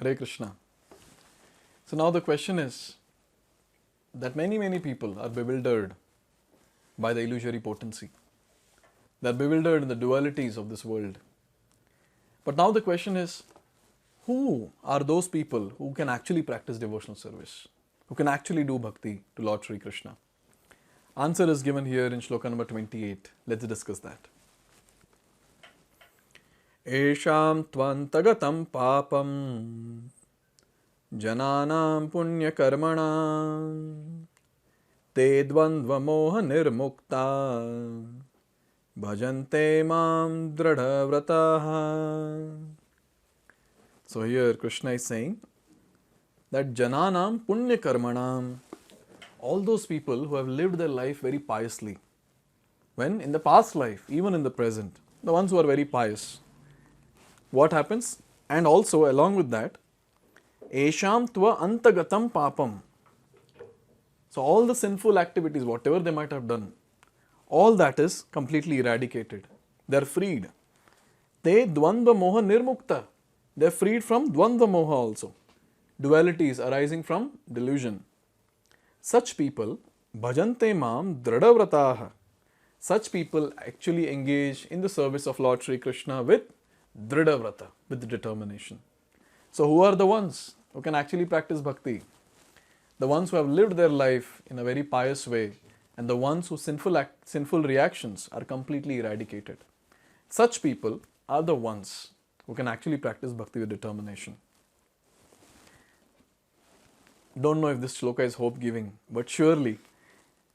Hare Krishna. So now the question is that many people are bewildered by the illusory potency. They are bewildered in the dualities of this world. But now the question is, who are those people who can actually practice devotional service? Who can actually do bhakti to Lord Sri Krishna? Answer is given here in shloka number 28. Let's discuss that. Esham tvantagatam papam jananam punya karmanam te dvandva moha nirmukta bhajante mam dradha vrataha. So here Krishna is saying that jananam punya karmanam, all those people who have lived their life very piously, when in the past life, even in the present, the ones who are very pious, what happens? And also along with that, esham tva antagatam papam. So all the sinful activities, whatever they might have done, all that is completely eradicated. They are freed. Te dvandva moha nirmukta. They are freed from dvandva moha also. Dualities arising from delusion. Such people, bhajante mam dradhavrataha. Such people actually engage in the service of Lord Sri Krishna with dridhavrata, with determination. So who are the ones who can actually practice bhakti? The ones who have lived their life in a very pious way, and the ones whose sinful reactions are completely eradicated. Such people are the ones who can actually practice bhakti with determination. Don't know if this shloka is hope giving, but surely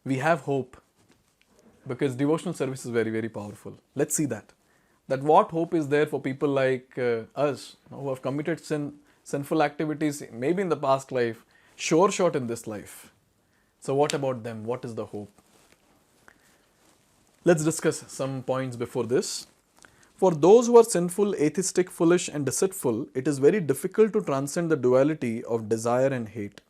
we have hope because devotional service is very powerful. Let's see that. That what hope is there for people like us who have committed sinful activities maybe in the past life, sure shot in this life. So what about them? What is the hope? Let's discuss some points before this. For those who are sinful, atheistic, foolish and deceitful, it is very difficult to transcend the duality of desire and hate.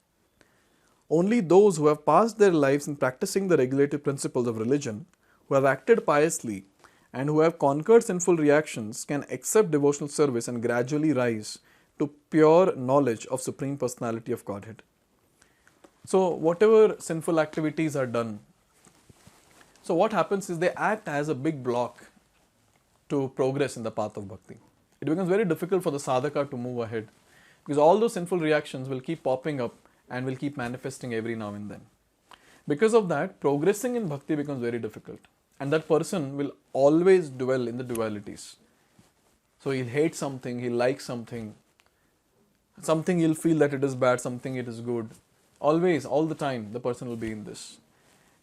Only those who have passed their lives in practicing the regulative principles of religion, who have acted piously and who have conquered sinful reactions can accept devotional service and gradually rise to pure knowledge of Supreme Personality of Godhead. So whatever sinful activities are done, so what happens is they act as a big block to progress in the path of bhakti. It becomes very difficult for the sadhaka to move ahead because all those sinful reactions will keep popping up and will keep manifesting every now and then. Because of that, progressing in bhakti becomes very difficult, and that person will always dwell in the dualities. So he'll hate something, he'll like something he'll feel that it is bad, something it is good. Always, all the time, the person will be in this.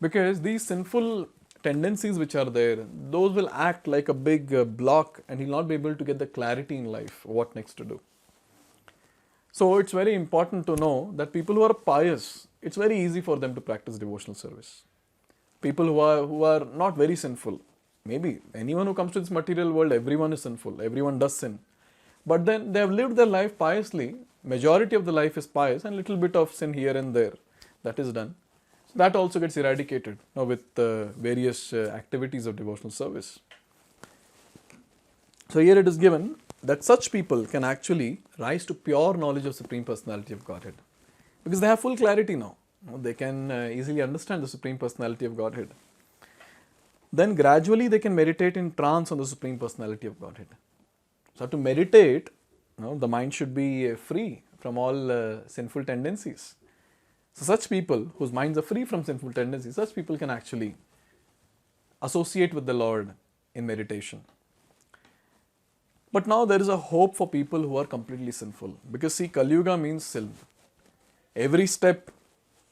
Because these sinful tendencies which are there, those will act like a big block and he'll not be able to get the clarity in life, what next to do. So it's very important to know that people who are pious, it's very easy for them to practice devotional service. People who are not very sinful, maybe anyone who comes to this material world, everyone is sinful, everyone does sin. But then they have lived their life piously, majority of the life is pious and little bit of sin here and there, that is done. So that also gets eradicated with various activities of devotional service. So here it is given that such people can actually rise to pure knowledge of Supreme Personality of Godhead. Because they have full clarity now. They can easily understand the Supreme Personality of Godhead. Then gradually they can meditate in trance on the Supreme Personality of Godhead. So to meditate, the mind should be free from all sinful tendencies. So such people whose minds are free from sinful tendencies, such people can actually associate with the Lord in meditation. But now there is a hope for people who are completely sinful. Because see, Kali Yuga means sin. Every step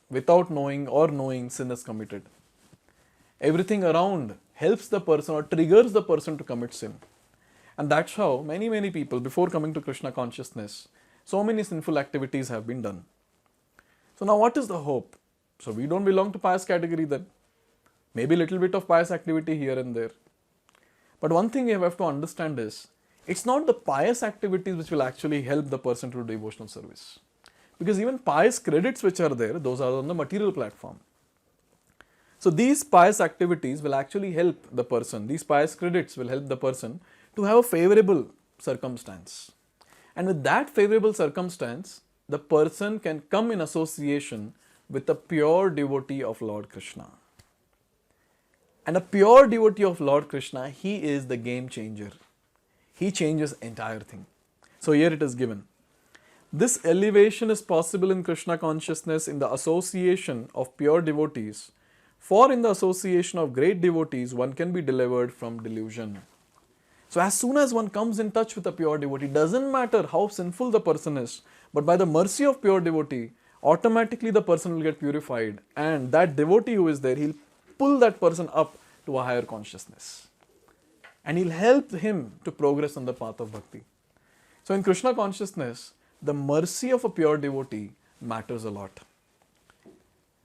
without knowing or knowing, sin is committed. Everything around helps the person or triggers the person to commit sin. And that's how many people, before coming to Krishna consciousness, so many sinful activities have been done. So now what is the hope? So we don't belong to pious category then. Maybe a little bit of pious activity here and there. But one thing you have to understand is, it's not the pious activities which will actually help the person to do devotional service. Because even pious credits which are there, those are on the material platform. So these pious activities will actually help the person, these pious credits will help the person to have a favorable circumstance. And with that favorable circumstance, the person can come in association with a pure devotee of Lord Krishna. And a pure devotee of Lord Krishna, he is the game changer. He changes entire thing. So here it is given. This elevation is possible in Krishna consciousness in the association of pure devotees. For in the association of great devotees, one can be delivered from delusion. So as soon as one comes in touch with a pure devotee, doesn't matter how sinful the person is, but by the mercy of pure devotee, automatically the person will get purified, and that devotee who is there, he'll pull that person up to a higher consciousness. And he'll help him to progress on the path of bhakti. So in Krishna consciousness, the mercy of a pure devotee matters a lot.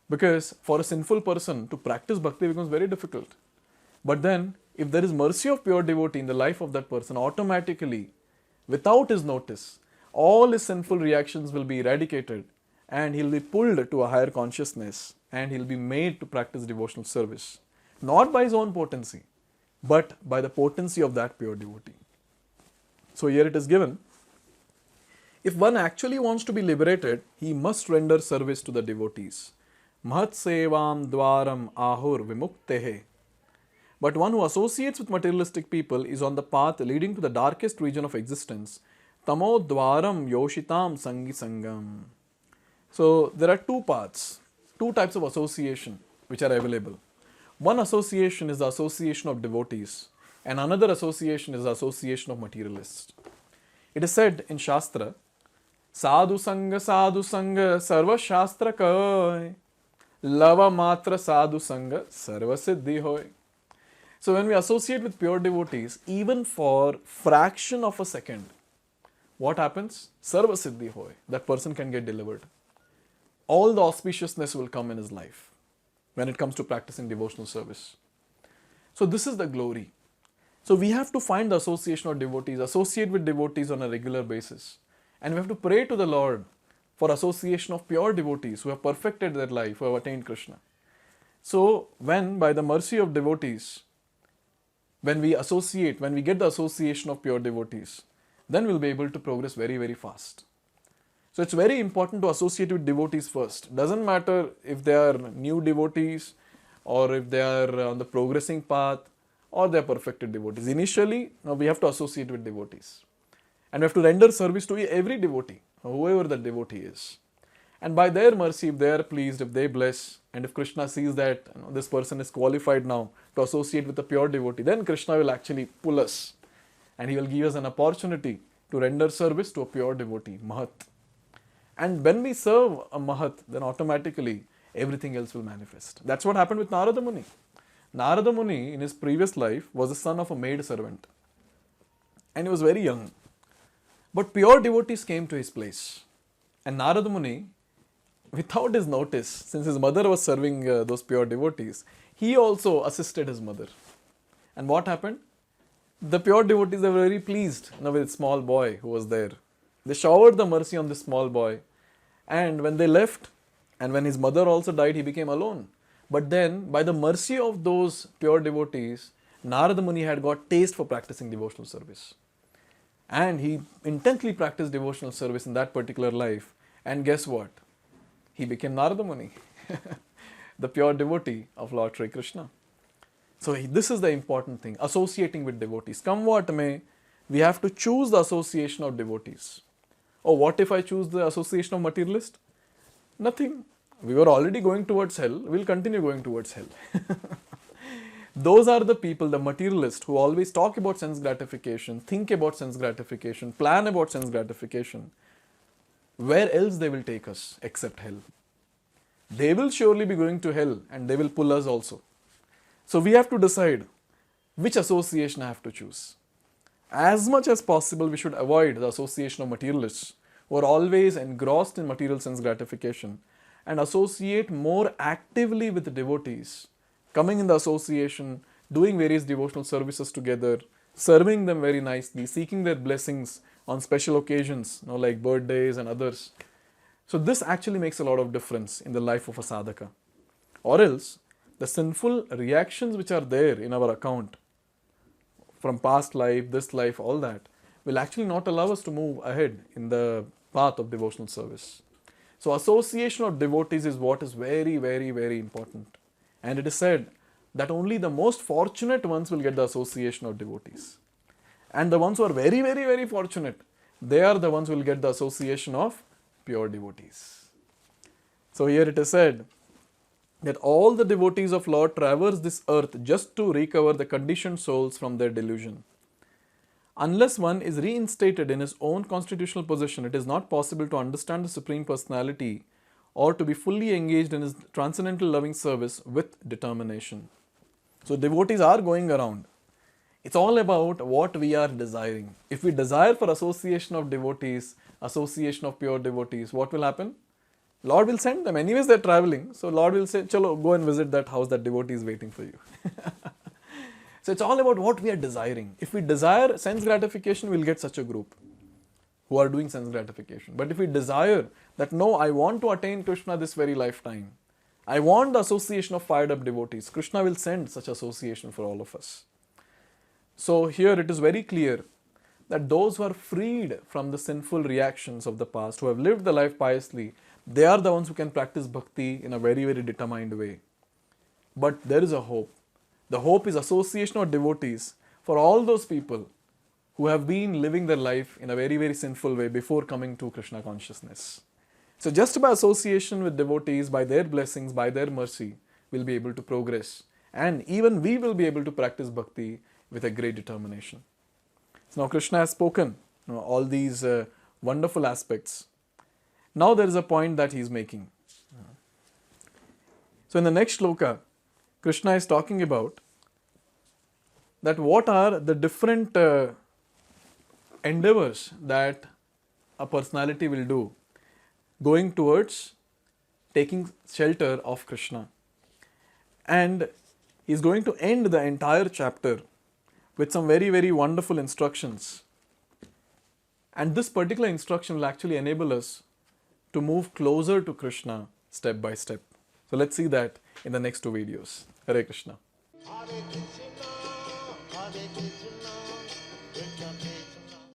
Because for a sinful person to practice bhakti becomes very difficult. But then, if there is mercy of pure devotee in the life of that person, automatically, without his notice, all his sinful reactions will be eradicated and he'll be pulled to a higher consciousness and he'll be made to practice devotional service. Not by his own potency, but by the potency of that pure devotee. So here it is given, if one actually wants to be liberated, he must render service to the devotees. Mahat sevam dwaram ahur vimuktehe. But one who associates with materialistic people is on the path leading to the darkest region of existence. Tamo dwaram yoshitam sangi sangam. So there are two paths, two types of association which are available. One association is the association of devotees, and another association is the association of materialists. It is said in Shastra, Sadhu Sangha Sarva Shastra Kai, Lava Matra Sadhu Sangha Sarva Siddhi Hoy. So when we associate with pure devotees, even for fraction of a second, what happens? Sarva Siddhi Hoy. That person can get delivered. All the auspiciousness will come in his life when it comes to practicing devotional service. So this is the glory. So we have to find the association of devotees, associate with devotees on a regular basis. And we have to pray to the Lord for association of pure devotees who have perfected their life, who have attained Krishna. So when by the mercy of devotees, when we get the association of pure devotees, then we'll be able to progress very, very fast. So it's very important to associate with devotees first. Doesn't matter if they are new devotees or if they are on the progressing path or they are perfected devotees. Initially, we have to associate with devotees. And we have to render service to every devotee, whoever that devotee is. And by their mercy, if they are pleased, if they bless, and if Krishna sees that this person is qualified now to associate with a pure devotee, then Krishna will actually pull us and he will give us an opportunity to render service to a pure devotee, Mahat. And when we serve a Mahat, then automatically everything else will manifest. That's what happened with Narada Muni. Narada Muni in his previous life was the son of a maid servant. And he was very young. But pure devotees came to his place. And Narada Muni, without his notice, since his mother was serving those pure devotees, he also assisted his mother. And what happened? The pure devotees were very pleased with the small boy who was there. They showered the mercy on this small boy. And when they left, and when his mother also died, he became alone. But then, by the mercy of those pure devotees, Narada Muni had got taste for practicing devotional service. And he intently practiced devotional service in that particular life. And guess what? He became Narada Muni, the pure devotee of Lord Sri Krishna. So this is the important thing, associating with devotees. Come what may, we have to choose the association of devotees. Oh, what if I choose the association of materialist? Nothing. We were already going towards hell. We'll continue going towards hell. Those are the people, the materialists, who always talk about sense gratification, think about sense gratification, plan about sense gratification. Where else they will take us except hell? They will surely be going to hell and they will pull us also. So we have to decide which association I have to choose. As much as possible, we should avoid the association of materialists who are always engrossed in material sense gratification and associate more actively with the devotees, coming in the association, doing various devotional services together, serving them very nicely, seeking their blessings on special occasions, like birthdays and others. So this actually makes a lot of difference in the life of a sadhaka. Or else, the sinful reactions which are there in our account, from past life, this life, all that, will actually not allow us to move ahead in the path of devotional service. So association of devotees is what is very, very, very important. And it is said that only the most fortunate ones will get the association of devotees. And the ones who are very, very, very fortunate, they are the ones who will get the association of pure devotees. So here it is said that all the devotees of Lord traverse this earth just to recover the conditioned souls from their delusion. Unless one is reinstated in his own constitutional position, it is not possible to understand the Supreme Personality or to be fully engaged in his transcendental loving service with determination. So devotees are going around. It's all about what we are desiring. If we desire for association of devotees, association of pure devotees, what will happen? Lord will send them. Anyways, they're traveling. So Lord will say, chalo, go and visit that house, that devotee is waiting for you. So it's all about what we are desiring. If we desire sense gratification, we'll get such a group who are doing sense gratification. But if we desire that, no, I want to attain Krishna this very lifetime, I want the association of fired up devotees, Krishna will send such association for all of us. So here it is very clear that those who are freed from the sinful reactions of the past, who have lived the life piously, they are the ones who can practice bhakti in a very, very determined way. But there is a hope. The hope is association of devotees for all those people who have been living their life in a very, very sinful way before coming to Krishna consciousness. So just by association with devotees, by their blessings, by their mercy, we'll be able to progress. And even we will be able to practice bhakti with a great determination. So now Krishna has spoken all these wonderful aspects. Now there is a point that he is making. So in the next shloka, Krishna is talking about that what are the different endeavors that a personality will do going towards taking shelter of Krishna. And he is going to end the entire chapter with some very, very wonderful instructions. And this particular instruction will actually enable us to move closer to Krishna step by step. So let's see that in the next two videos. Hare Krishna. Hare Krishna, Hare Krishna, Krishna